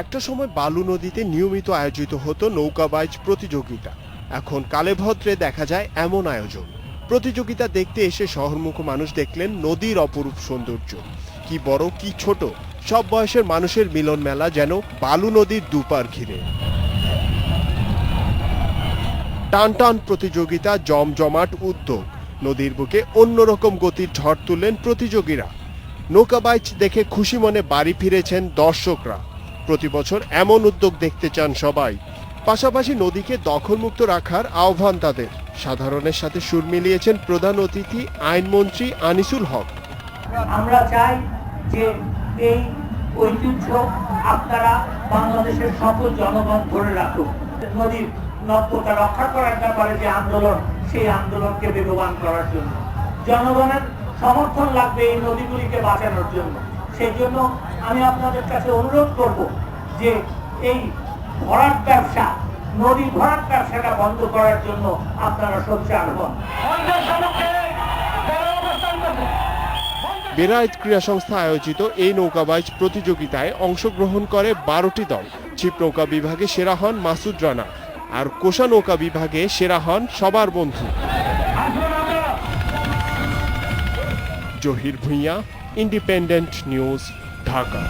একটা সময় বালু নদীতে নিয়মিত আয়োজিত হতো নৌকাবাইজ প্রতিযোগিতা। এখন কালেভদ্রে দেখা যায় এমন আয়োজন। প্রতিযোগিতা দেখতে এসে শহরমুখী মানুষ দেখলেন নদীর অপরূপ সৌন্দর্য। কি বড় কি ছোট সব বয়সের মানুষের মিলন মেলা যেন বালু নদীর দুপার ঘিরে। টান টান প্রতিযোগিতা, জমজমাট উদ্যোগ, নদীর বুকে অন্যরকম গতির ঝড় তুললেন প্রতিযোগীরা। নৌকাবাইজ দেখে খুশি মনে বাড়ি ফিরেছেন দর্শকরা। প্রতি বছর এমন উদ্যোগ দেখতে চান সবাই। পাশাপাশি নদীকে দখলমুক্ত রাখার আহ্বান তাদের। সাধারণের সাথে সুর মিলিয়েছেন প্রধান অতিথি আইনমন্ত্রী আনিসুল হক। আমরা চাই যে এই ঐতিহ্য আপনারা বাংলাদেশের সকল জনগণ ধরে রাখুন। নদীর নব্যতা রক্ষা করার ব্যাপারে যে আন্দোলন, সেই আন্দোলনকে বেগবান করার জন্য জনগণের সমর্থন লাগবে এই নদীগুলিকে বাঁচানোর জন্য। সেই জন্য আমি আপনাদের কাছে অনুরোধ করব যে এই ভরাট ব্যবসা, নদী ভরাট ব্যবসাটা বন্ধ করার জন্য আপনারা সোচ্চার হন। বেলায়েত ক্রীড়া সংস্থা আয়োজিত এই নৌকাবাইজ প্রতিযোগিতায় অংশগ্রহণ করে 12টি দল। ছিপ নৌকা বিভাগে সেরা হন মাসুদ রানা, আর কোষা নৌকা বিভাগে সেরা হন সবার বন্ধু জহির ভুঁইয়া। Independent News, Dhaka.